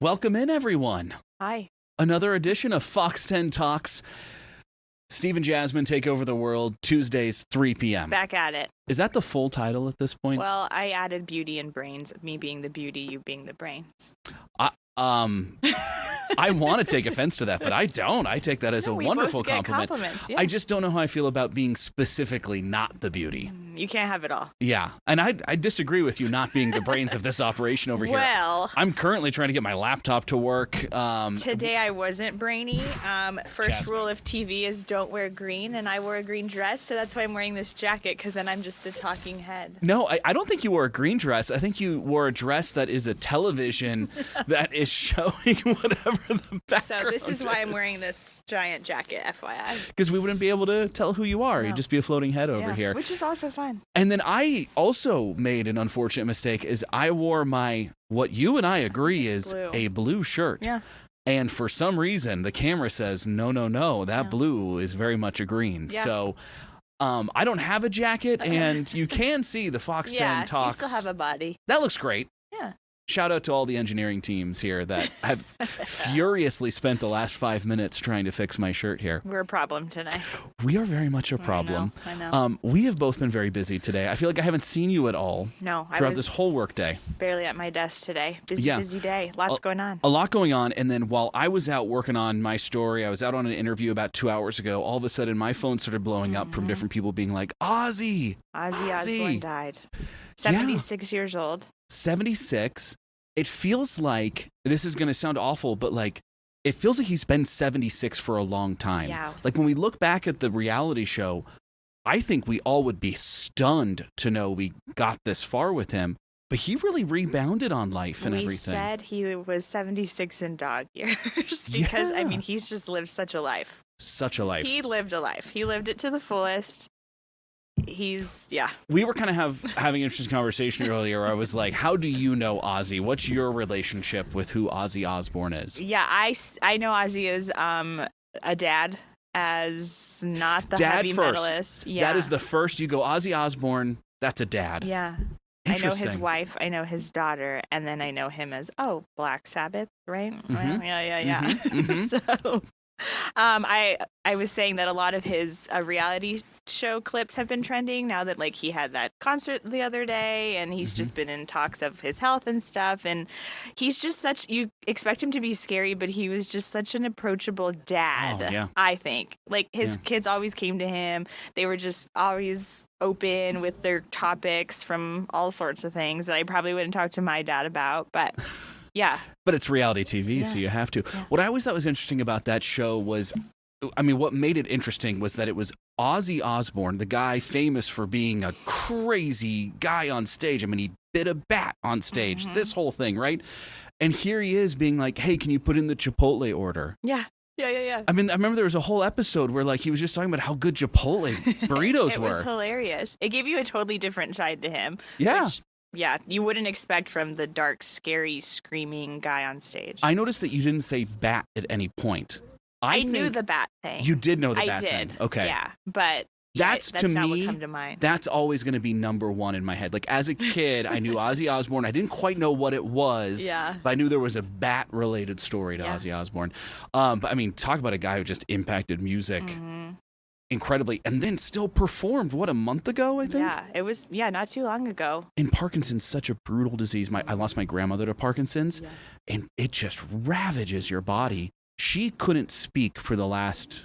Welcome in, everyone. Hi. Another edition of Fox 10 Talks. Steve and Jasmin take over the world, Tuesdays, 3 p.m. Back at it. Is that the full title at this point? Well, I added beauty and brains, me being the beauty, you being the brains. I want to take offense to that, but I don't. I take that as a wonderful compliment. Yeah. I just don't know how I feel about being specifically not the beauty. You can't have it all. Yeah, and I disagree with you not being the brains of this operation over here. Well, I'm currently trying to get my laptop to work. Today I wasn't brainy. First Jasmin. rule of TV is don't wear green, and I wore a green dress, so that's why I'm wearing this jacket, because then I'm just a talking head. No, I don't think you wore a green dress. I think you wore a dress that is a television that is showing whatever the background So this is why I'm is. wearing this giant jacket, FYI. Because we wouldn't be able to tell who you are. No. You'd just be a floating head over Yeah, here. which is also fun. And then I also made an unfortunate mistake is I wore what you and I agree is blue. a blue shirt. Yeah. And for some reason, the camera says, no, that blue is very much a green. Yeah. So I don't have a jacket, and you can see the Fox 10 Talks. You still have a body. That looks great. Yeah. Shout out to all the engineering teams here that have furiously spent the last 5 minutes trying to fix my shirt here. We're a problem today. We are very much a problem. I know. We have both been very busy today. I feel like I haven't seen you at all No, I throughout was this whole work day. barely at my desk today. Busy day. Lots going on. A lot going on. And then while I was out working on my story, I was out on an interview about 2 hours ago. All of a sudden, my phone started blowing up from different people being like, Ozzy Osbourne died. 76 years old. 76. It feels like, this is going to sound awful, but like, it feels like he's been 76 for a long time. Yeah. Like when we look back at the reality show, I think we all would be stunned to know we got this far with him, but he really rebounded on life and everything. We said he was 76 in dog years because, Yeah. I mean, he's just lived such a life. Such a life. He lived a life. He lived it to the fullest. We were kind of having an interesting conversation earlier. I was like, how do you know Ozzy? What's your relationship with who Ozzy Osbourne is? Yeah, I know Ozzy is a dad, as not the Dad heavy first. metalist. Yeah. That is the first. You go, Ozzy Osbourne, that's a dad. Yeah. I know Interesting. his wife, I know his daughter, and then I know him as, Black Sabbath, right? Mhm. Yeah. Mhm. So I was saying that a lot of his reality show clips have been trending now that like he had that concert the other day, and he's just been in talks of his health and stuff, and he's just you expect him to be scary, but he was just such an approachable dad. Oh, yeah. I think like his kids always came to him. They were just always open with their topics from all sorts of things that I probably wouldn't talk to my dad about, but yeah. But it's reality TV, so you have to. Yeah. What I always thought was interesting about that show was, I mean, what made it interesting was that it was Ozzy Osbourne, the guy famous for being a crazy guy on stage. I mean, he bit a bat on stage, this whole thing, right? And here he is being like, hey, can you put in the Chipotle order? Yeah. I mean, I remember there was a whole episode where like he was just talking about how good Chipotle burritos It were. was hilarious. It gave you a totally different side to him. Yeah. Which, yeah, you wouldn't expect from the dark, scary, screaming guy on stage. I noticed that you didn't say bat at any point. I knew think the bat thing. You did know the I bat did. thing. Okay. Yeah, but That's to not me, what come to mind. That's always going to be number one in my head. Like as a kid, I knew Ozzy Osbourne. I didn't quite know what it was, Yeah. but I knew there was a bat-related story to Ozzy Osbourne. But I mean, talk about a guy who just impacted music incredibly, and then still performed. What, a month ago? I think. Yeah, it was. Yeah, not too long ago. And Parkinson's such a brutal disease. I lost my grandmother to Parkinson's, and it just ravages your body. She couldn't speak for the last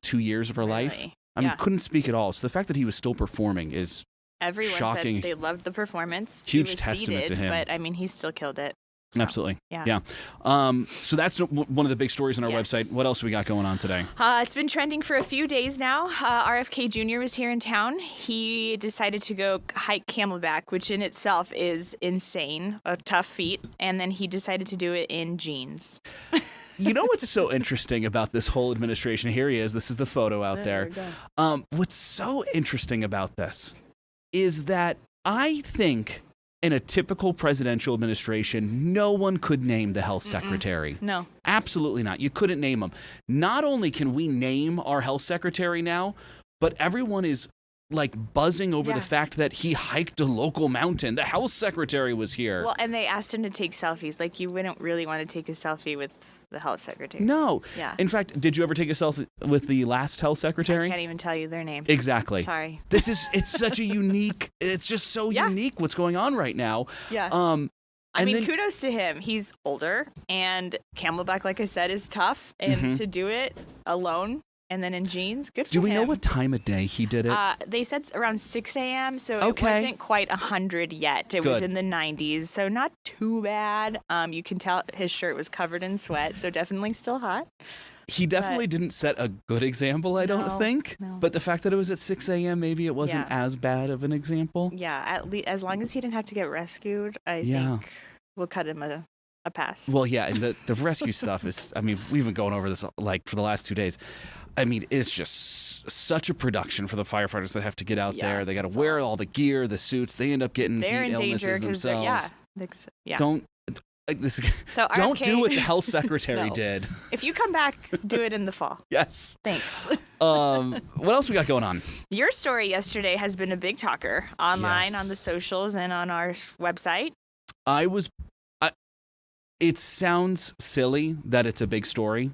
2 years of her life. Really? I mean, couldn't speak at all. So the fact that he was still perforing is Everyone shocking. said they loved the performance. Huge He was testament seated, to him. But I mean, he still killed it. So, Absolutely. Yeah. So that's one of the big stories on our Yes. website. What else we got going on today? It's been trending for a few days now. RFK Jr. was here in town. He decided to go hike Camelback, which in itself is insane, a tough feat. And then he decided to do it in jeans. You know what's so interesting about this whole administration? Here he is. This is the photo out there. What's so interesting about this is that I think in a typical presidential administration, no one could name the health secretary. No. Absolutely not. You couldn't name him. Not only can we name our health secretary now, but everyone is like buzzing over the fact that he hiked a local mountain. The health secretary was here. Well, and they asked him to take selfies. Like, you wouldn't really want to take a selfie with the health secretary. No. Yeah. In fact, did you ever take a selfie with the last health secretary? I can't even tell you their name. Exactly. Sorry. It's such a unique, it's just so unique what's going on right now. Yeah. I mean, kudos to him. He's older, and Camelback, like I said, is tough. And to do it alone and then in jeans, good for him. Do we know what time of day he did it? They said around 6 a.m., so it wasn't quite 100 yet. It was in the 90s, so not too bad. You can tell his shirt was covered in sweat, so definitely still hot. He definitely didn't set a good example, I don't think. No. But the fact that it was at 6 a.m., maybe it wasn't as bad of an example. Yeah, at least as long as he didn't have to get rescued, I think we'll cut him a pass. Well, yeah, and the rescue stuff is, I mean, we've been going over this like for the last 2 days. I mean, it's just such a production for the firefighters that have to get out there. They got to wear all the gear, the suits. They end up getting heat illnesses themselves. Don't do what the health secretary did. If you come back, do it in the fall. Yes. Thanks. What else we got going on? Your story yesterday has been a big talker online, on the socials, and on our website. It sounds silly that it's a big story.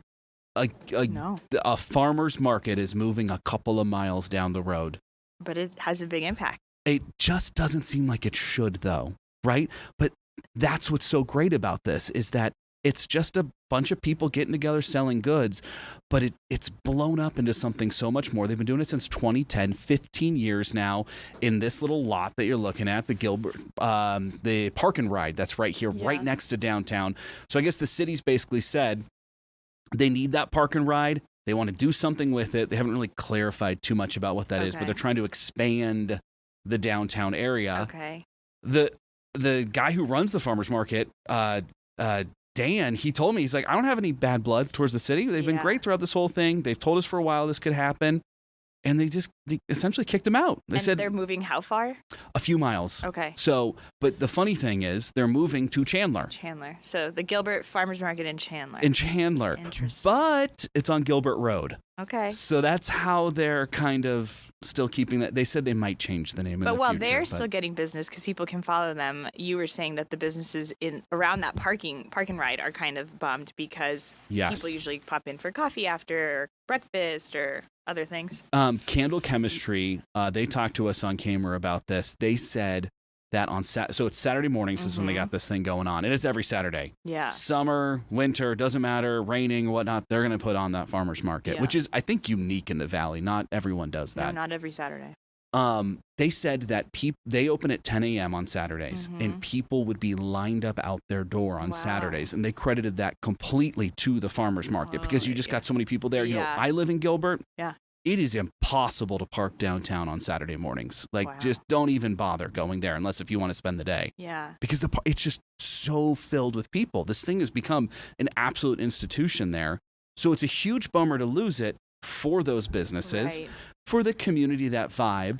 A farmer's market is moving a couple of miles down the road. But it has a big impact. It just doesn't seem like it should, though, right? But that's what's so great about this is that it's just a bunch of people getting together selling goods, but it's blown up into something so much more. They've been doing it since 2010, 15 years now in this little lot that you're looking at, the Gilbert, the park and ride that's right here, right next to downtown. So I guess the city's basically said they need that park and ride. They want to do something with it. They haven't really clarified too much about what that is, but they're trying to expand the downtown area. Okay. The guy who runs the farmer's market, Dan, he told me, he's like, I don't have any bad blood towards the city. They've been great throughout this whole thing. They've told us for a while this could happen. And they essentially kicked him out. They said they're moving how far? A few miles. Okay. So, but the funny thing is they're moving to Chandler. So the Gilbert Farmers Market in Chandler. Interesting. But it's on Gilbert Road. Okay. So that's how they're kind of still keeping that. They said they might change the name in the future. But while they're still getting business because people can follow them, you were saying that the businesses around that park and ride are kind of bummed because people usually pop in for coffee after, or breakfast, or other things. Candle Chemistry, they talked to us on camera about this. They said that so it's Saturday mornings is when they got this thing going on, and it's every Saturday. Yeah. Summer, winter, doesn't matter, raining, whatnot, they're going to put on that farmer's market, which is, I think, unique in the Valley. Not everyone does that. No, not every Saturday. They said that they open at 10 a.m. on Saturdays, and people would be lined up out their door on Saturdays, and they credited that completely to the farmer's market because you just got so many people there. You know, I live in Gilbert. Yeah. It is impossible to park downtown on Saturday mornings. Like, just don't even bother going there unless if you want to spend the day. Yeah. Because it's just so filled with people. This thing has become an absolute institution there. So it's a huge bummer to lose it for those businesses, for the community, that vibe.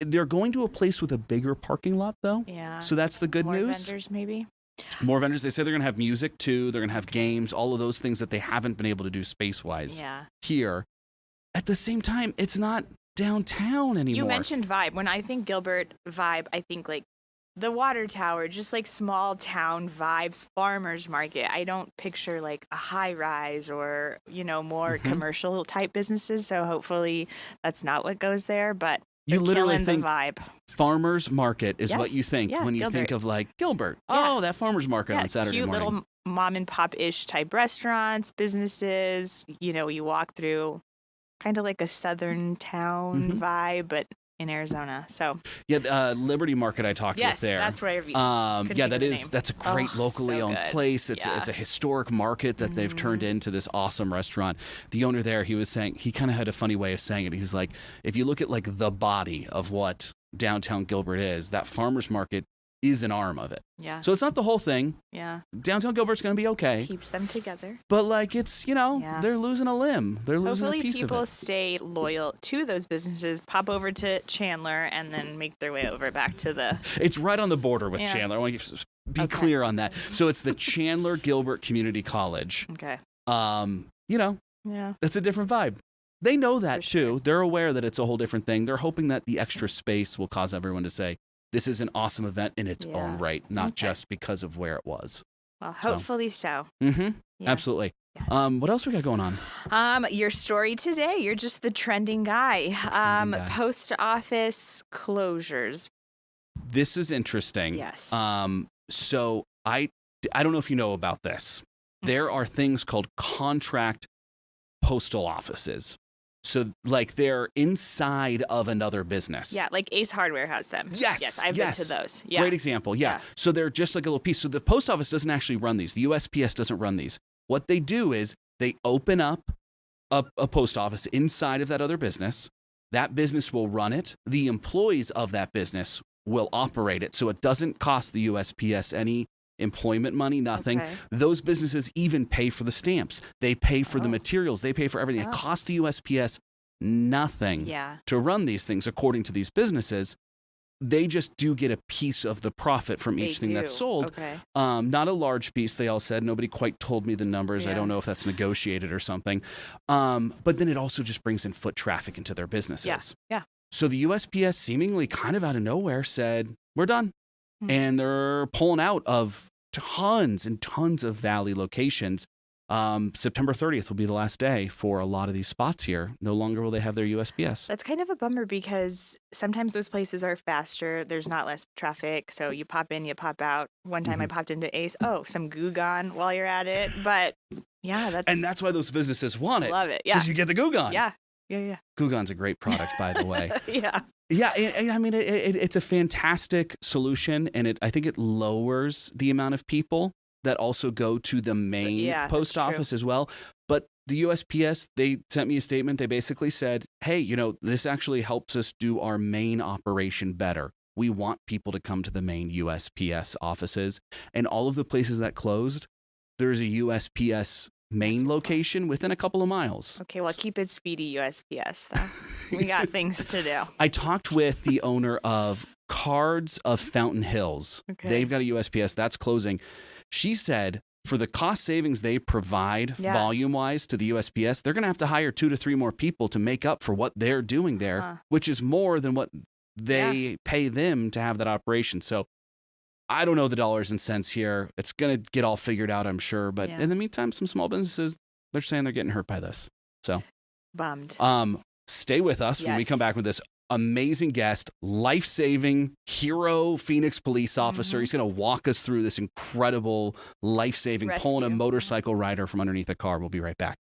They're going to a place with a bigger parking lot, though. Yeah. So that's the good news. More vendors, maybe. More vendors. They say they're going to have music, too. They're going to have games, all of those things that they haven't been able to do space-wise here. At the same time, it's not downtown anymore. You mentioned vibe. When I think Gilbert vibe, I think like the water tower, just like small town vibes, farmers market. I don't picture like a high rise or, more commercial type businesses. So hopefully that's not what goes there. But you literally think the vibe. Farmers market is what you think when you think of like Gilbert. Oh, that farmers market on Saturday cute morning. Little mom and pop ish type restaurants, businesses. You walk through. Kind of like a southern town vibe, but in Arizona. So Liberty Market I talked with there. That's where that's a great locally owned place. It's a historic market that they've turned into this awesome restaurant. The owner there, he was saying, he kind of had a funny way of saying it. He's like, if you look at like the body of what downtown Gilbert is, that farmers market is an arm of it. Yeah. So it's not the whole thing. Yeah. Downtown Gilbert's going to be okay. Keeps them together. But like it's, they're losing a limb. They're losing a piece of it. Hopefully people stay loyal to those businesses, pop over to Chandler, and then make their way over back to the... It's right on the border with Chandler. I want you to be clear on that. So it's the Chandler Gilbert Community College. Okay. That's a different vibe. They know that For too. sure. They're aware that it's a whole different thing. They're hoping that the extra space will cause everyone to say, this is an awesome event in its own right, not just because of where it was. Well, hopefully so. Mm-hmm. Yeah. Absolutely. Yes. What else we got going on? Your story today, you're just the trending guy. Post office closures. This is interesting. Yes. So I don't know if you know about this. There are things called contract postal offices. So like they're inside of another business. Yeah, like Ace Hardware has them. Yes, I've been to those. Yeah. Great example. Yeah. So they're just like a little piece. So the post office doesn't actually run these. The USPS doesn't run these. What they do is they open up a post office inside of that other business. That business will run it. The employees of that business will operate it. So it doesn't cost the USPS any employment money, nothing. Okay. Those businesses even pay for the stamps. They pay for the materials. They pay for everything. It costs the USPS nothing to run these things according to these businesses. They just do get a piece of the profit from each thing that's sold. Okay. Not a large piece, they all said. Nobody quite told me the numbers. I don't know if that's negotiated or something. But then it also just brings in foot traffic into their businesses. Yeah. So the USPS seemingly kind of out of nowhere said, we're done. And they're pulling out of tons and tons of Valley locations. September 30th will be the last day for a lot of these spots here. No longer will they have their USPS. That's kind of a bummer because sometimes those places are faster. There's not less traffic. So you pop in, you pop out. One time I popped into Ace. Oh, some Goo Gone while you're at it. But yeah, that's why those businesses want it. Love it. Yeah. Because you get the Goo Gone. Yeah. Goo Gone's a great product, by the way. Yeah. Yeah, I mean, it's a fantastic solution, and I think it lowers the amount of people that also go to the main post office as well. But the USPS, they sent me a statement. They basically said, hey, this actually helps us do our main operation better. We want people to come to the main USPS offices. And all of the places that closed, there's a USPS main location within a couple of miles. Okay, well, keep it speedy, USPS, though. We got things to do. I talked with the owner of Cards of Fountain Hills. Okay. They've got a USPS that's closing. She said for the cost savings they provide volume-wise to the USPS, they're going to have to hire 2 to 3 more people to make up for what they're doing there, which is more than what they pay them to have that operation. So I don't know the dollars and cents here. It's going to get all figured out, I'm sure. But in the meantime, some small businesses, they're saying they're getting hurt by this. So bummed. Stay with us when we come back with this amazing guest, life-saving hero Phoenix police officer. He's going to walk us through this incredible life-saving, pulling a motorcycle rider from underneath a car. We'll be right back.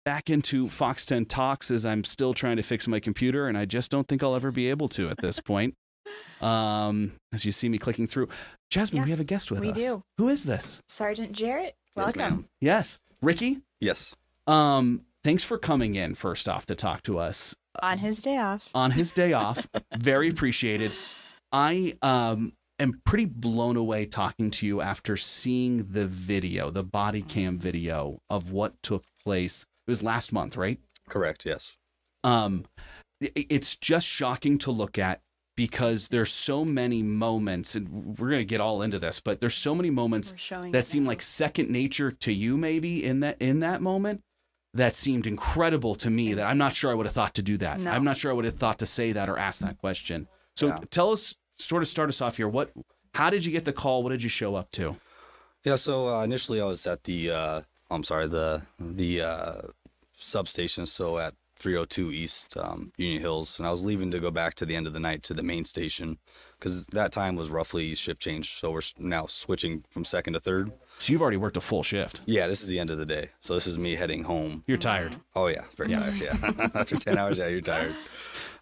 back into Fox 10 Talks as I'm still trying to fix my computer, and I just don't think I'll ever be able to at this point. As you see me clicking through. Jasmin, we have a guest with us. We do. Who is this? Sergeant Jarrett, welcome. Yes. Ricky? Yes. Thanks for coming in, first off, to talk to us. On his day off. On his day off. Very appreciated. I am pretty blown away talking to you after seeing the video, the body cam video of what took place. It was last month, right? Correct, yes. It's just shocking to look at because there's so many moments, and we're going to get all into this, but there's so many moments that seem like second nature to you maybe in that moment that seemed incredible to me that I'm not sure I would have thought to do that. No. I'm not sure I would have thought to say that or ask that question. So tell us, sort of start us off here. How did you get the call? What did you show up to? Yeah, so initially I was at the substation, so at 302 East Union Hills, and I was leaving to go back to the end of the night to the main station because that time was roughly shift change, so we're now switching from second to third. So you've already worked a full shift. Yeah, this is the end of the day, so this is me heading home. You're tired. Oh yeah, very tired, yeah. After 10 hours, yeah, you're tired.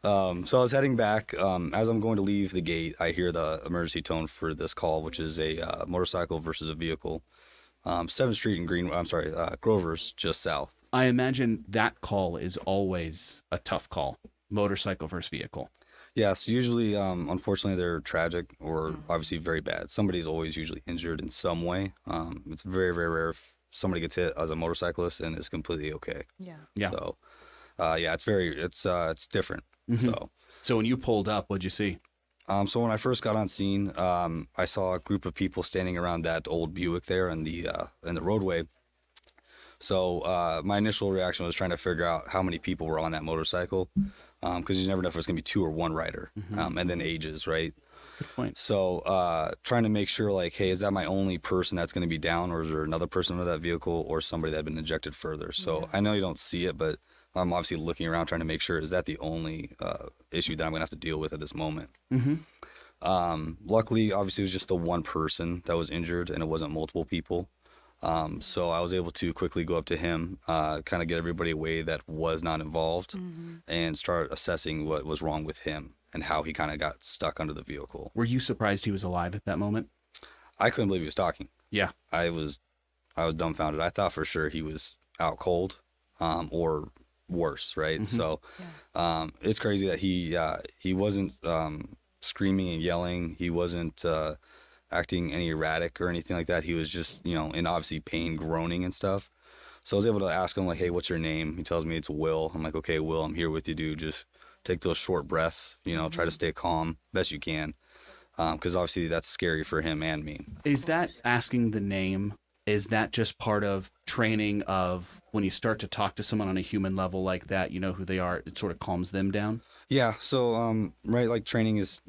So I was heading back. As I'm going to leave the gate, I hear the emergency tone for this call, which is a motorcycle versus a vehicle. 7th Street and Grover's just south. I imagine that call is always a tough call, motorcycle versus vehicle. Yes, usually, unfortunately, they're tragic or obviously very bad. Somebody's always usually injured in some way. It's very, very rare if somebody gets hit as a motorcyclist and is completely okay. Yeah. So, it's different. Mm-hmm. So when you pulled up, what'd you see? So when I first got on scene, I saw a group of people standing around that old Buick there in the roadway. So my initial reaction was trying to figure out how many people were on that motorcycle, because you never know if it's going to be 2 or 1 rider, and then ages, right? Good point. So trying to make sure, like, hey, is that my only person that's going to be down, or is there another person under that vehicle, or somebody that had been ejected further? So I know you don't see it, but I'm obviously looking around trying to make sure, is that the only issue that I'm going to have to deal with at this moment? Luckily, obviously, it was just the one person that was injured, and it wasn't multiple people. So I was able to quickly go up to him, kind of get everybody away that was not involved, and start assessing what was wrong with him and how he kind of got stuck under the vehicle. Were you surprised he was alive at that moment? I couldn't believe he was talking. Yeah. I was dumbfounded. I thought for sure he was out cold, or worse, right? So it's crazy that he wasn't screaming and yelling. He wasn't acting any erratic or anything like that. He was just, in obviously pain, groaning and stuff. So I was able to ask him, like, hey, what's your name? He tells me it's Will. I'm like, okay, Will, I'm here with you, dude. Just take those short breaths, try to stay calm best you can. Because obviously that's scary for him and me. Is that asking the name? Is that just part of training of when you start to talk to someone on a human level like that, you know who they are, it sort of calms them down? Yeah. So, right, like training is,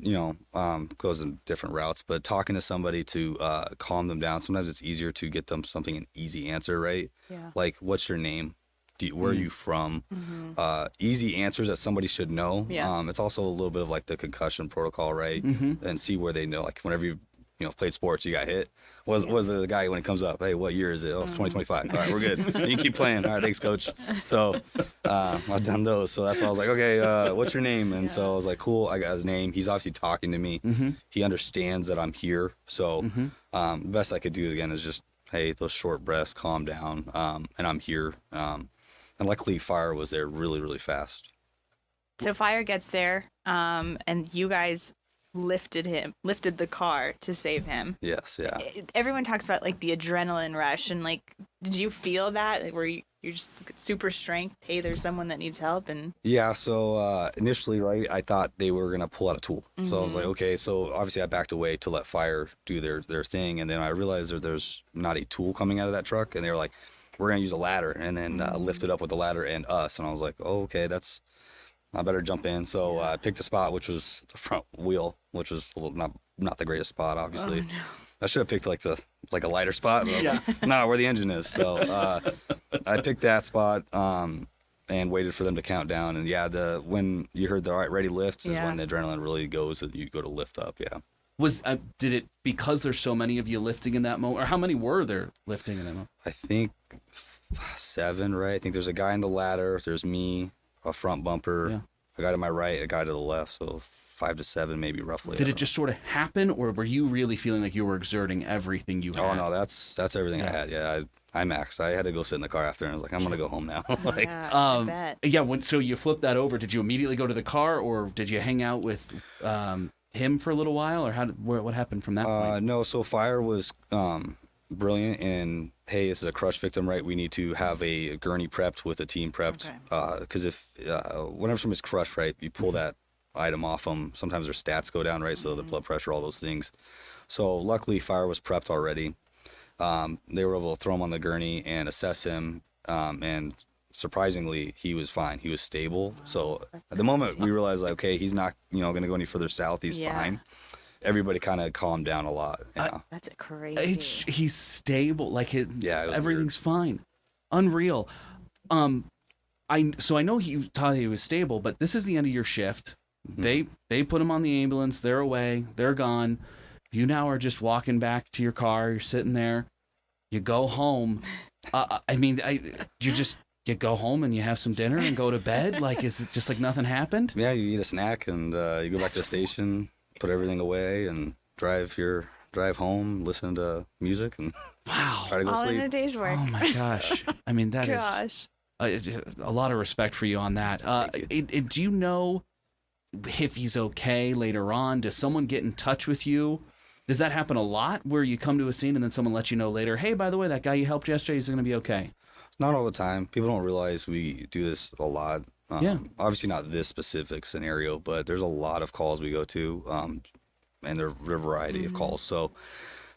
goes in different routes, but talking to somebody to calm them down, sometimes it's easier to get them an easy answer, right? Yeah. Like, what's your name? Where are you from? Easy answers that somebody should know. Yeah. It's also a little bit of like the concussion protocol, right? And see where they know, like whenever you played sports, you got hit. Was the guy when it comes up, hey, what year is it? Oh, it's 2025. All right, we're good. You can keep playing. All right, thanks, coach. So I've done those. So that's why I was like, okay, what's your name? And so I was like, cool, I got his name. He's obviously talking to me. He understands that I'm here. So the best I could do, again, is just, hey, those short breaths, calm down, and I'm here. And luckily, fire was there really, really fast. So fire gets there, and you guys lifted the car to save him. Yes, yeah. Everyone talks about like the adrenaline rush, and like, did you feel that? Like, were you're just super strength? Hey, there's someone that needs help, and yeah. So initially, right, I thought they were gonna pull out a tool. So I was like, okay. So obviously, I backed away to let fire do their thing, and then I realized that there's not a tool coming out of that truck, and they were like, we're gonna use a ladder, and then lift it up with the ladder and us, and I was like, oh, okay, I better jump in. So I picked a spot, which was the front wheel, which was a little, not the greatest spot, obviously. Oh, no. I should have picked like a lighter spot, but not where the engine is. So I picked that spot and waited for them to count down. And yeah, when you heard the all right, ready lift is when the adrenaline really goes and you go to lift up. Yeah. Did it, because there's so many of you lifting in that moment, or how many were there lifting in that moment? I think 7, right? I think there's a guy in the ladder. There's me, a front bumper, a guy to my right, a guy to the left. So 5 to 7, maybe roughly. Did it just sort of happen, or were you really feeling like you were exerting everything you had? Oh no, that's everything I had. Yeah, I maxed. I had to go sit in the car after, and I was like, I'm gonna go home now. Like, I bet. So you flipped that over. Did you immediately go to the car, or did you hang out with him for a little while, or what happened from that point? No, so fire was brilliant, and hey, this is a crush victim, right? We need to have a gurney prepped with a team prepped, because if whenever somebody's crushed, right, you pull that item off them, sometimes their stats go down, right? So the blood pressure, all those things. So luckily fire was prepped already. They were able to throw him on the gurney and assess him, and surprisingly he was fine. He was stable. So at the moment we realized, like, okay, he's not going to go any further south. He's fine. Everybody kind of calmed down a lot. That's crazy. He's stable, like everything's weird. fine. Unreal. I know he thought he was stable, but this is the end of your shift. They put him on the ambulance. They're away. They're gone. You now are just walking back to your car. You're sitting there. You go home. You go home and you have some dinner and go to bed. Like, is it just like nothing happened? Yeah, you eat a snack and you go back to the station, put everything away, and drive home, listen to music, and try to go all sleep. in a day's work. Oh my gosh! I mean, that is a lot of respect for you on that. Do you know if he's okay later on? Does someone get in touch with you? Does that happen a lot, where you come to a scene and then someone lets you know later, hey, by the way, that guy you helped yesterday is going to be okay? Not all the time. People don't realize we do this a lot. Obviously not this specific scenario, but there's a lot of calls we go to, and there are a variety of calls. So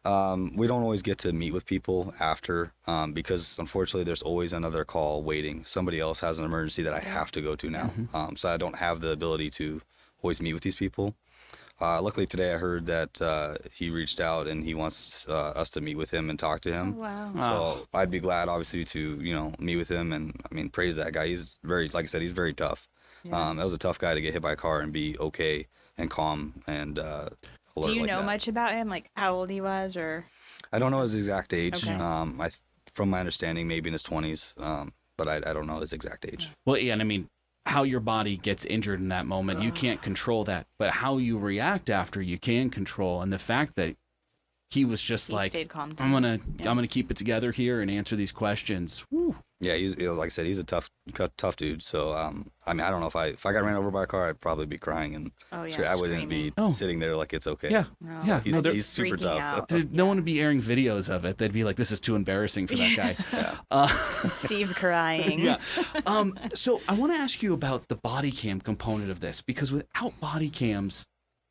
we don't always get to meet with people after, because unfortunately there's always another call waiting. Somebody else has an emergency that I have to go to now. So I don't have the ability to always meet with these people. Luckily today I heard that he reached out and he wants us to meet with him and talk to him. Oh, wow. So I'd be glad, obviously, to meet with him, and I mean, praise that guy. He's like I said, he's very tough. That was a tough guy to get hit by a car and be okay and calm and alert. Do you like know that. much about him, like how old he was, or? I don't know his exact age. Okay. From my understanding, maybe in his 20s, but I don't know his exact age. Well, yeah, and I mean, how your body gets injured in that moment, you can't control that. But how you react after, you can control. And the fact that he was just like, stayed calm I'm gonna keep it together here and answer these questions. Woo. Yeah, he's like I said, he's a tough dude. So I mean, I don't know if I got ran over by a car, I'd probably be crying, and I wouldn't be sitting there like it's okay. Yeah, No. yeah. He's super tough. No one would be airing videos of it. They'd be like, "This is too embarrassing for that guy." Steve crying. Yeah. So I want to ask you about the body cam component of this, because without body cams,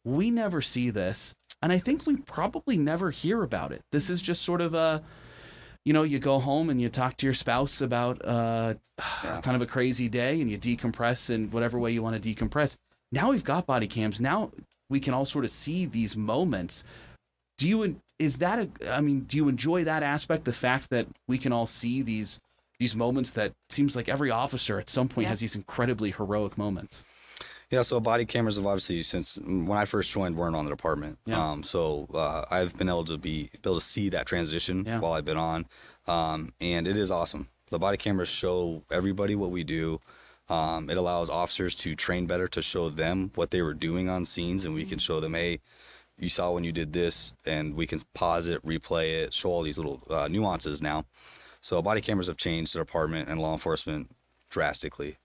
we never see this, and I think we probably never hear about it. This is just sort of a, you go home and you talk to your spouse about kind of a crazy day, and you decompress in whatever way you want to decompress. Now we've got body cams. Now we can all sort of see these moments. Do you enjoy that aspect, the fact that we can all see these moments that seems like every officer at some point has these incredibly heroic moments? Yeah, so body cameras have obviously, since when I first joined, weren't on the department. Yeah. I've been able to see that transition while I've been on, and it is awesome. The body cameras show everybody what we do. It allows officers to train better, to show them what they were doing on scenes, and we can show them, hey, you saw when you did this, and we can pause it, replay it, show all these little nuances now. So body cameras have changed the department and law enforcement drastically.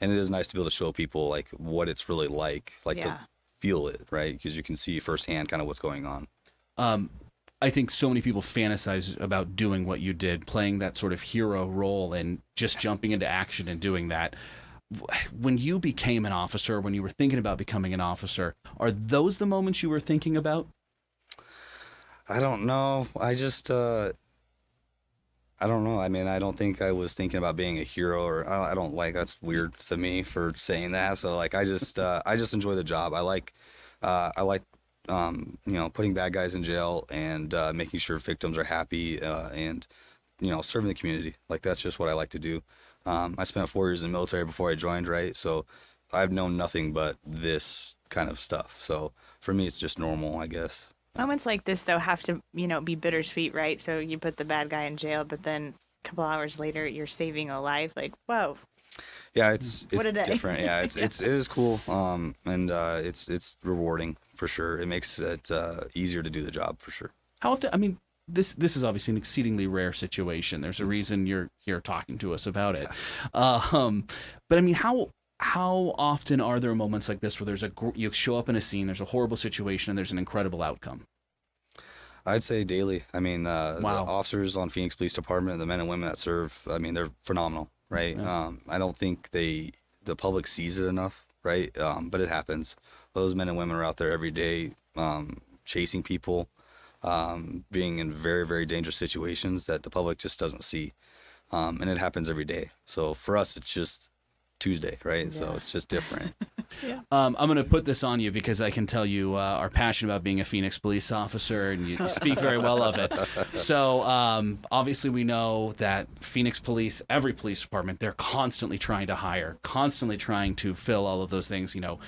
And it is nice to be able to show people like what it's really like to feel it, right? Because you can see firsthand kind of what's going on. I think so many people fantasize about doing what you did, playing that sort of hero role and just jumping into action and doing that. When you became an officer, when you were thinking about becoming an officer, are those the moments you were thinking about? I don't know. I don't know. I mean, I don't think I was thinking about being a hero, or I don't like, that's weird to me for saying that. So like, I just enjoy the job. I like putting bad guys in jail and making sure victims are happy, and serving the community. Like, that's just what I like to do. I spent 4 years in the military before I joined, right? So I've known nothing but this kind of stuff. So for me, it's just normal, I guess. Moments like this, though, have to, be bittersweet, right? So you put the bad guy in jail, but then couple hours later, you're saving a life. Like, whoa. Yeah, it's What a day. different. Yeah, it is cool. And it's rewarding for sure. It makes it easier to do the job for sure. How often? I mean, this is obviously an exceedingly rare situation. There's a reason you're here talking to us about it. But I mean, how often are there moments like this where you show up in a scene, there's a horrible situation, and there's an incredible outcome? I'd say daily. I mean, Wow. the officers on Phoenix Police Department, the men and women that serve, I mean, they're phenomenal, right? Yeah. I don't think the public sees it enough, right? But it happens. Those men and women are out there every day, chasing people, being in very, very dangerous situations that the public just doesn't see. And it happens every day. So for us, it's just Tuesday, right? Yeah. So it's just different. Yeah. I'm going to put this on you because I can tell you are passionate about being a Phoenix police officer, and you speak very well of it. So obviously we know that Phoenix police, every police department, they're constantly trying to hire, constantly trying to fill all of those things, you know,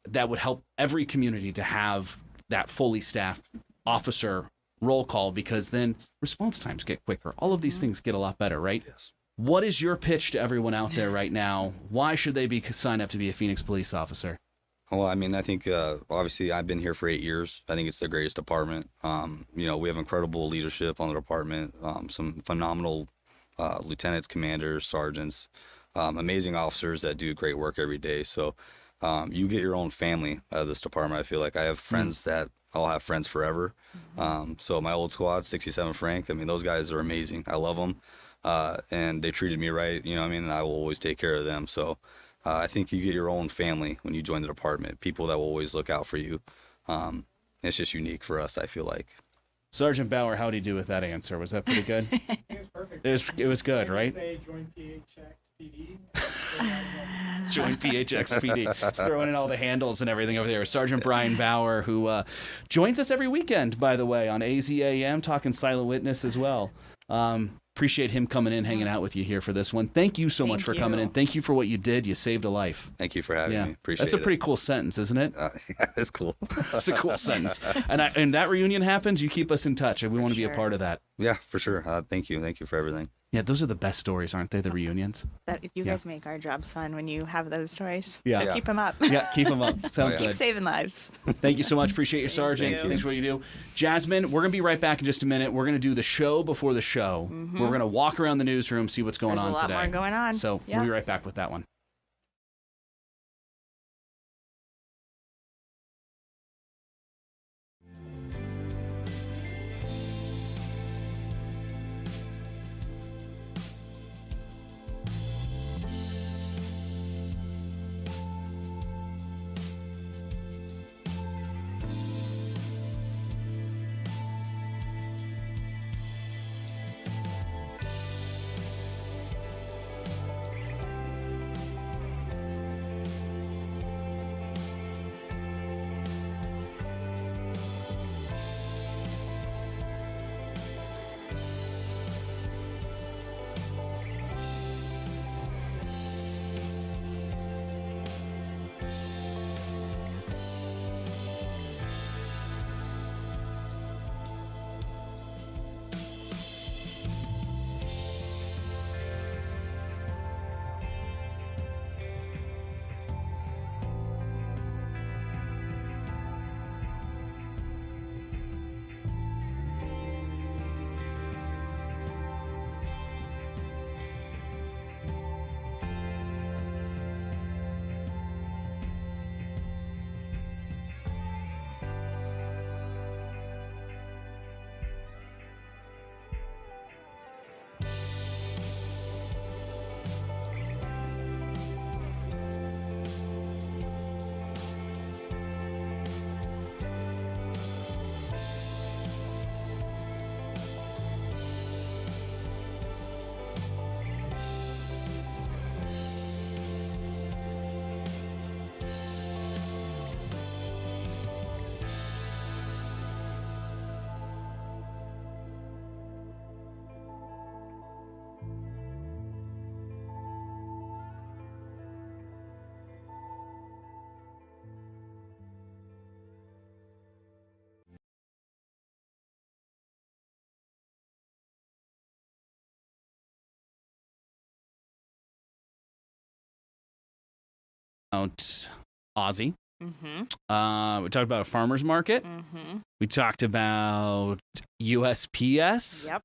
that would help every community to have that fully staffed officer roll call, because then response times get quicker. All of these things get a lot better, right? Yes. What is your pitch to everyone out there right now? Why should they sign up to be a Phoenix police officer? Well, I mean, I think obviously I've been here for 8 years. I think it's the greatest department. You know, we have incredible leadership on the department, some phenomenal lieutenants, commanders, sergeants, amazing officers that do great work every day. So you get your own family out of this department. I feel like I have friends that I'll have friends forever. So my old squad, 67 Frank, I mean, those guys are amazing. I love them. And they treated me right, you know what I mean? And I will always take care of them. So I think you get your own family when you join the department, people that will always look out for you. It's just unique for us, I feel like. Sergeant Bauer, how did he do with that answer? Was that pretty good? It was perfect. It was good, right? Say join PHX PD. Join PHXPD. It's throwing in all the handles and everything over there. Sergeant Brian Bauer, who joins us every weekend, by the way, on AZAM, talking Silent Witness as well. Appreciate him coming in, hanging out with you here for this one. Thank you so much for coming in. Thank you for what you did. You saved a life. Thank you for having me. Appreciate it. That's a pretty cool sentence, isn't it? Yeah, it's cool. It's a cool sentence. And that reunion happens, you keep us in touch. We want to be a part of that. Yeah, for sure. Thank you. Thank you for everything. Yeah, those are the best stories, aren't they? The reunions. That you guys make our jobs fun when you have those stories. Yeah. So keep them up. Yeah, keep them up. Sounds Keep good. saving lives. Thank you so much. Appreciate you, Sergeant. Thank you. Thanks for what you do. Jasmin, we're going to be right back in just a minute. We're going to do the show before the show. We're going to walk around the newsroom, see what's going There's on a lot today. more going on. So Yeah. we'll be right back with that one. Aussie. Mm-hmm. We talked about a farmer's market. Mm-hmm. We talked about USPS. Yep.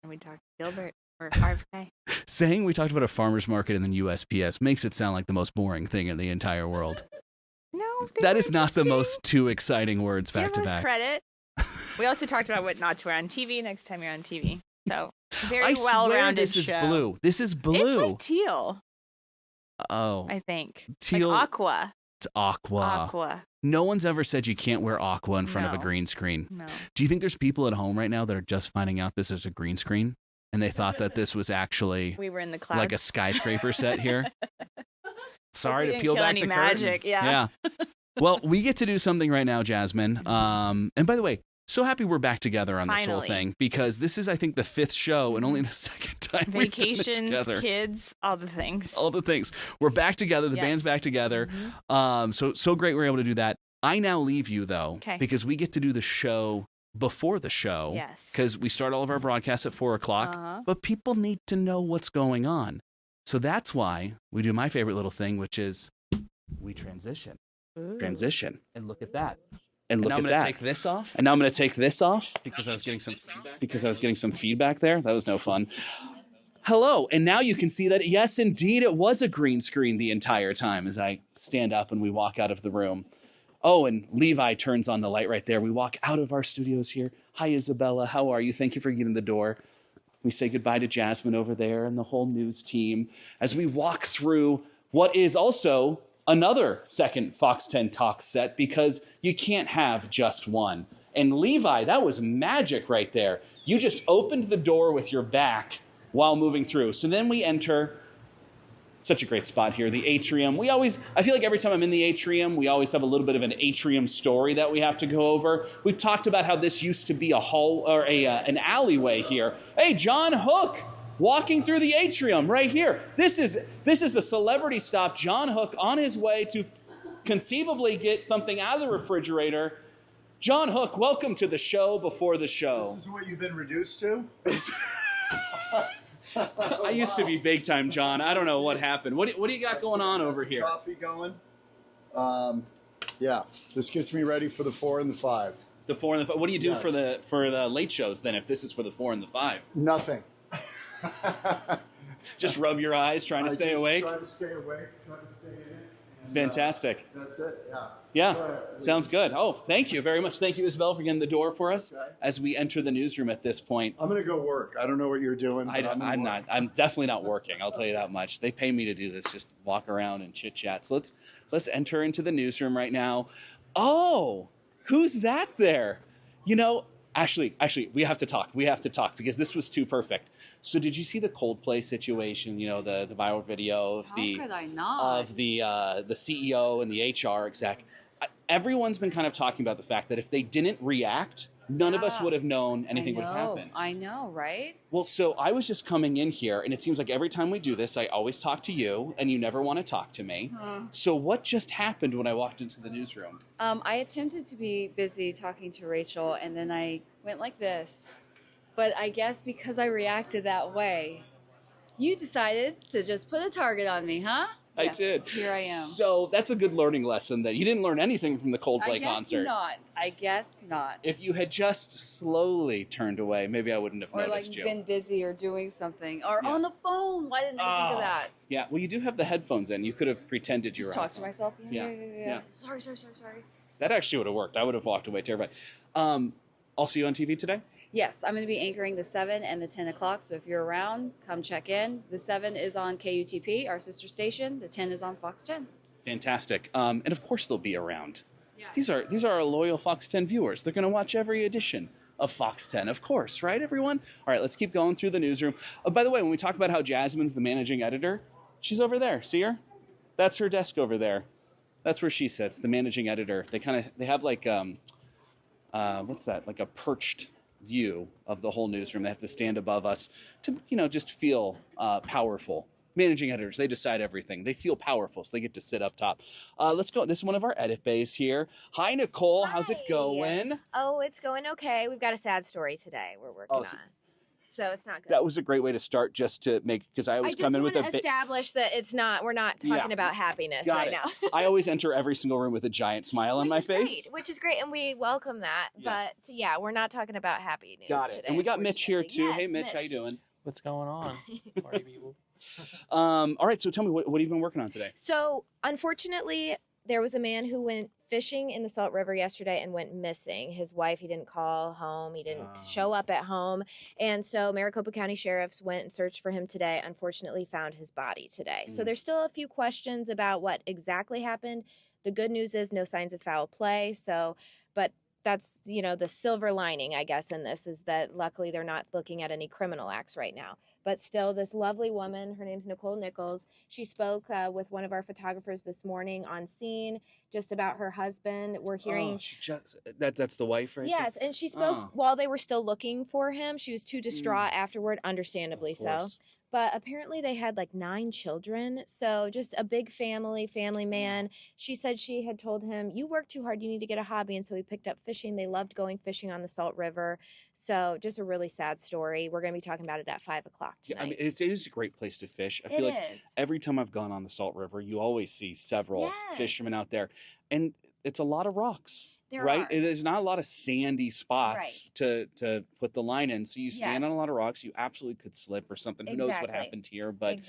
And we talked to Gilbert for 5K. Saying we talked about a farmer's market and then USPS makes it sound like the most boring thing in the entire world. No, That is not the most two exciting words back to Give us back. credit. We also talked about what not to wear on TV next time you're on TV. So very I well-rounded swear this show. is blue. This is blue. It's like teal, Oh, I think. teal. Like aqua. It's aqua. Aqua. No one's ever said you can't wear aqua in front of a No. green screen. No. Do you think there's people at home right now that are just finding out this is a green screen and they thought that this was actually We were in the clouds. like a skyscraper set here? Sorry we to didn't peel kill back any the magic, curtain. yeah. Well, we get to do something right now, Jasmin. And by the way, so happy we're back together on this whole Finally. thing because this is, I think, the 5th show and only the 2nd time we've done it Vacations, together. kids, all the things. All the things. We're back together. The Yes. band's back together. Mhm. So great we're able to do that. I now leave you though, 'Kay. because we get to do the show before the show. Yes. Because we start all of our broadcasts at 4:00, Uh-huh. but people need to know what's going on. So that's why we do my favorite little thing, which is we transition. Ooh. Transition. And look at that. And look now I'm at gonna that. take this off And now I'm going to take this off because I was getting some feedback there. That was no fun. Hello. And now you can see that, yes, indeed, it was a green screen the entire time as I stand up and we walk out of the room. Oh, and Levi turns on the light right there. We walk out of our studios here. Hi, Isabella. How are you? Thank you for getting the door. We say goodbye to Jasmin over there and the whole news team as we walk through what is also another second Fox 10 Talk set because you can't have just one. And Levi, that was magic right there. You just opened the door with your back while moving through. So then we enter such a great spot here, the atrium. I feel like every time I'm in the atrium, we always have a little bit of an atrium story that we have to go over. We've talked about how this used to be a hall or an alleyway here. Hey, John Hook, walking through the atrium right here. This is a celebrity stop. John Hook on his way to conceivably get something out of the refrigerator. John Hook, welcome to the show before the show. This is what you've been reduced to? I used to be big time, John. I don't know what happened. What do you got going on over here? Coffee going. Yeah, this gets me ready for the 4 and the 5. The 4 and the 5. What do you do Yes. for the late shows then? If this is for the 4 and the 5, Nothing. just rub your eyes, trying to stay awake. Try to stay awake. Try to stay in it. And, Fantastic. that's it. Yeah. Yeah, Go ahead, please. sounds good. Oh, thank you very much. Thank you, Isabel, for getting the door for us Okay. as we enter the newsroom at this point. I'm gonna go work. I don't know what you're doing. But I'm not. I'm definitely not working. I'll tell you that much. They pay me to do this. Just walk around and chit chat. So let's enter into the newsroom right now. Oh, who's that there? You know, Ashley, we have to talk. We have to talk because this was too perfect. So did you see the Coldplay situation? You know, the viral video of How could I not? the CEO and the HR exec. Everyone's been kind of talking about the fact that if they didn't react, none of us Yeah. would have known anything would have happened. I know, right? Well, so I was just coming in here, and it seems like every time we do this, I always talk to you, and you never want to talk to me. So what just happened when I walked into the newsroom? I attempted to be busy talking to Rachel, and then I went like this. But I guess because I reacted that way, you decided to just put a target on me, huh? I Yes, did. Here I am. So that's a good learning lesson that you didn't learn anything from the Coldplay I guess concert. not. I guess not. If you had just slowly turned away, maybe I wouldn't have or like noticed you. been busy or doing something. Or Yeah. on the phone. Why didn't I think Oh. of that? Yeah, well, you do have the headphones in. You could have pretended you Just were talk to myself. Yeah. Yeah. Yeah. Sorry. That actually would have worked. I would have walked away terrified. I'll see you on TV today. Yes, I'm going to be anchoring the 7 and the 10 o'clock. So if you're around, come check in. The 7 is on KUTP, our sister station. The 10 is on Fox 10. Fantastic. And of course they'll be around. Yeah. These are our loyal Fox 10 viewers. They're going to watch every edition of Fox 10, of course, right, everyone? All right, let's keep going through the newsroom. By the way, when we talk about how Jasmine's the managing editor, she's over there. See her? That's her desk over there. That's where she sits, the managing editor. They have like what's that? Like a perched view of the whole newsroom. They have to stand above us to, just feel powerful. Managing editors, they decide everything. They feel powerful, so they get to sit up top. Let's go. This is one of our edit bays here. Hi, Nicole. How's it Hi. going? Oh, it's going okay. We've got a sad story today we're working on. So it's not good. That was a great way to start, just to make, because I always come in with a establish that we're not talking about happiness Got right it. now. I always enter every single room with a giant smile on my face. Which is great, and we welcome that. Yes. But yeah, we're not talking about happy news Got it. today. And we got Mitch here too. Yes, Hey, Mitch, how you doing? What's going on? Party people. All right, so tell me, what have you been working on today? So, unfortunately, there was a man who went fishing in the Salt River yesterday and went missing. His wife, he didn't call home. He didn't show up at home. And so Maricopa County Sheriffs went and searched for him today. Unfortunately, found his body today. So there's still a few questions about what exactly happened. The good news is no signs of foul play. So, but that's, the silver lining, I guess, in this is that luckily they're not looking at any criminal acts right now. But still, this lovely woman, her name's Nicole Nichols, she spoke with one of our photographers this morning on scene just about her husband. We're hearing... That's the wife, right? Yes, and she spoke while they were still looking for him. She was too distraught afterward, understandably so. But apparently they had like 9 children. So just a big family man. She said she had told him, you work too hard, you need to get a hobby. And so he picked up fishing. They loved going fishing on the Salt River. So just a really sad story. We're going to be talking about it at 5 o'clock tonight. Yeah, I mean, it is a great place to fish. I feel like every time I've gone on the Salt River, you always see several fishermen out there. And it's a lot of rocks. There's not a lot of sandy spots to put the line in. So you stand on a lot of rocks. You absolutely could slip or something. Who knows what happened here? But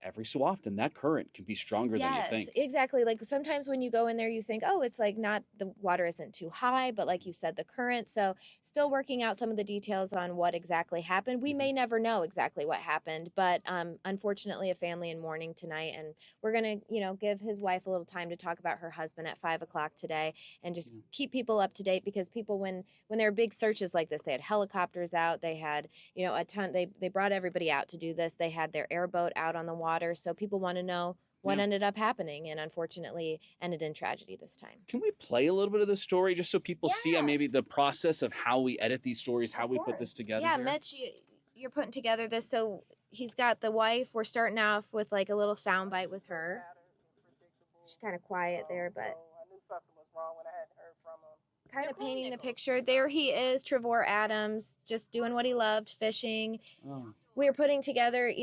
every so often, that current can be stronger than you think. Exactly. Like sometimes when you go in there, you think, oh, it's like not, the water isn't too high, but like you said, the current. So still working out some of the details on what exactly happened. We may never know exactly what happened, but unfortunately a family in mourning tonight. And we're going to, give his wife a little time to talk about her husband at 5 o'clock today and just keep people up to date, because people, when there are big searches like this, they had helicopters out, they had, a ton, they brought everybody out to do this. They had their airboat out on the water. So people want to know what ended up happening, and unfortunately ended in tragedy this time. Can we play a little bit of the story just so people see maybe the process of how we edit these stories, how we put this together? Yeah, here? Mitch, you're putting together this. So he's got the wife. We're starting off with like a little sound bite with her. She's kind of quiet there, but I knew something was wrong when I hadn't heard from him. Kind of painting the picture. There he is, Trevor Adams, just doing what he loved, fishing. We were putting together,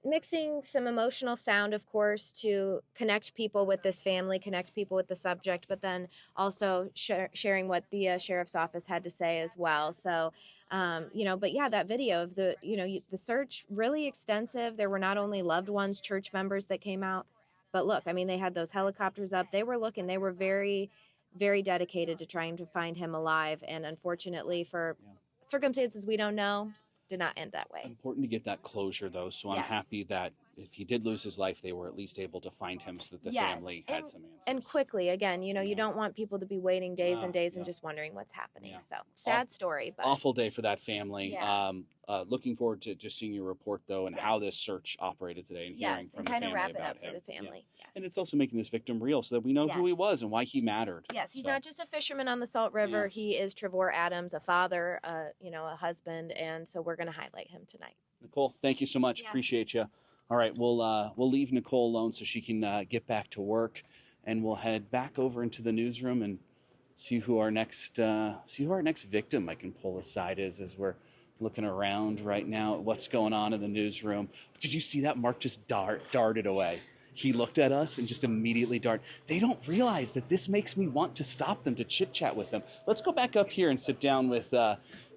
mixing some emotional sound, of course, to connect people with this family, connect people with the subject, but then also sharing what the sheriff's office had to say as well. So, but yeah, that video of the search, really extensive. There were not only loved ones, church members that came out, but look, I mean, they had those helicopters up. They were looking, they were very, very dedicated to trying to find him alive. And unfortunately, for circumstances we don't know, did not end that way. Important to get that closure, though. So I'm happy that if he did lose his life, they were at least able to find him so that the family had some answers. And quickly, again, you don't want people to be waiting days and days and just wondering what's happening. So sad story, but awful day for that family. Looking forward to just seeing your report, though, and how this search operated today and hearing from the family wrap it about up him. For the family. Yes. And it's also making this victim real so that we know who he was and why he mattered. Yes, he's not just a fisherman on the Salt River. He is Trevor Adams, a father, a husband, and so we're going to highlight him tonight. Nicole, thank you so much. Appreciate you. All right, we'll leave Nicole alone so she can get back to work, and we'll head back over into the newsroom and see who our next victim I can pull aside is as we're looking around right now at what's going on in the newsroom. Did you see that? Mark just darted away. He looked at us and just immediately darted. They don't realize that this makes me want to stop them, to chit chat with them. Let's go back up here and sit down with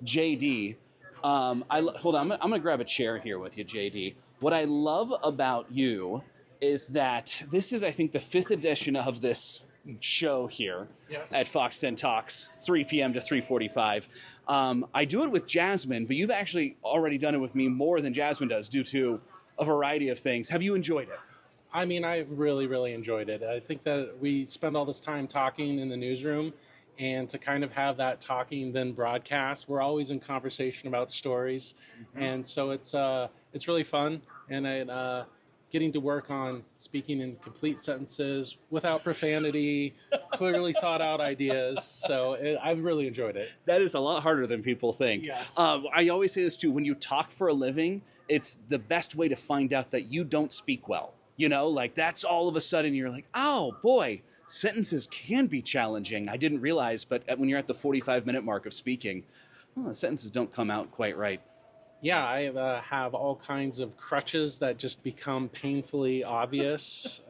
JD. Hold on, I'm gonna grab a chair here with you, JD. What I love about you is that this is, I think, the 5th edition of this show here at Fox 10 Talks, 3 p.m. to 3:45. I do it with Jasmin, but you've actually already done it with me more than Jasmin does due to a variety of things. Have you enjoyed it? I mean, I really, really enjoyed it. I think that we spend all this time talking in the newsroom, and to kind of have that talking then broadcast, we're always in conversation about stories, and so it's really fun, and getting to work on speaking in complete sentences without profanity, clearly thought out ideas. So I've really enjoyed it. That is a lot harder than people think. Yes. I always say this too, when you talk for a living, it's the best way to find out that you don't speak well. Like that's all of a sudden you're like, oh boy, sentences can be challenging. I didn't realize, but when you're at the 45-minute mark of speaking, sentences don't come out quite right. Yeah, I have all kinds of crutches that just become painfully obvious.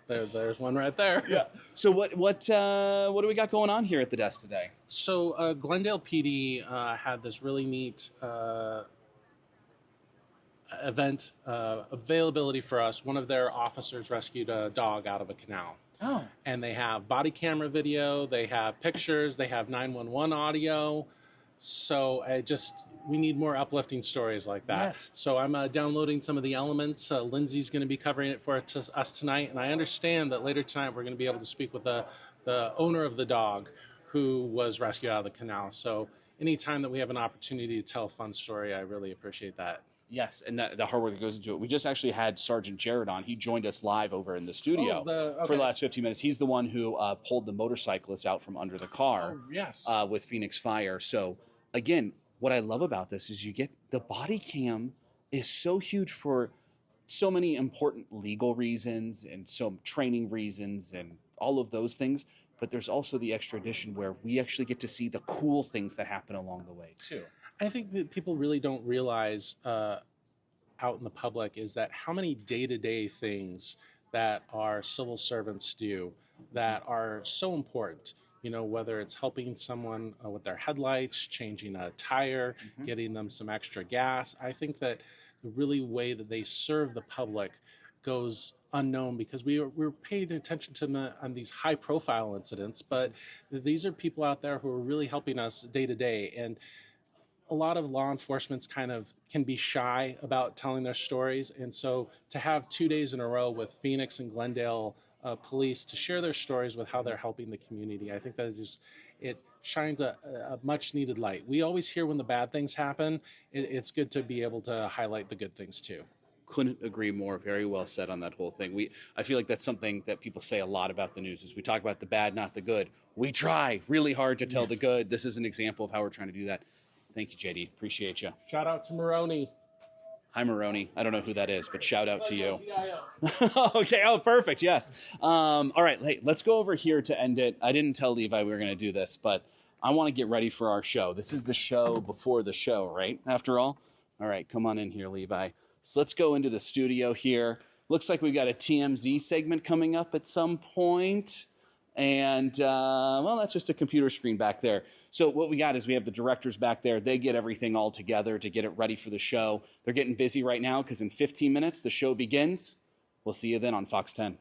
There's one right there. Yeah. So what do we got going on here at the desk today? So Glendale PD had this really neat event availability for us. One of their officers rescued a dog out of a canal. Oh. And they have body camera video, they have pictures, they have 911 audio. So we need more uplifting stories like that. Yes. So I'm downloading some of the elements. Lindsay's going to be covering it for us tonight. And I understand that later tonight we're going to be able to speak with the owner of the dog who was rescued out of the canal. So anytime that we have an opportunity to tell a fun story, I really appreciate that. Yes, and the hard work that goes into it. We just actually had Sergeant Jarrett on. He joined us live over in the studio for the last 15 minutes. He's the one who pulled the motorcyclist out from under the car with Phoenix Fire. So, again, what I love about this is you get the body cam is so huge for so many important legal reasons and some training reasons and all of those things. But there's also the extra addition where we actually get to see the cool things that happen along the way, too. I think that people really don't realize out in the public is that how many day-to-day things that our civil servants do that are so important. You know, whether it's helping someone with their headlights, changing a tire, getting them some extra gas. I think that the really way that they serve the public goes unknown because we're paying attention to them on these high-profile incidents, but these are people out there who are really helping us day to day. And a lot of law enforcement's kind of can be shy about telling their stories. And so to have 2 days in a row with Phoenix and Glendale police to share their stories with how they're helping the community, I think that it shines a much needed light. We always hear when the bad things happen. It's good to be able to highlight the good things too. Couldn't agree more. Very well said on that whole thing. I feel like that's something that people say a lot about the news is we talk about the bad, not the good. We try really hard to tell the good. This is an example of how we're trying to do that. Thank you, JD. Appreciate you. Shout out to Maroney. Hi, Maroney. I don't know who that is, but shout out to you. Okay. Oh, perfect. Yes. All right. Hey, let's go over here to end it. I didn't tell Levi we were going to do this, but I want to get ready for our show. This is the show before the show, right? After all. All right. Come on in here, Levi. So let's go into the studio here. Looks like we've got a TMZ segment coming up at some point. And, well, that's just a computer screen back there. So what we got is we have the directors back there. They get everything all together to get it ready for the show. They're getting busy right now because in 15 minutes, the show begins. We'll see you then on Fox 10.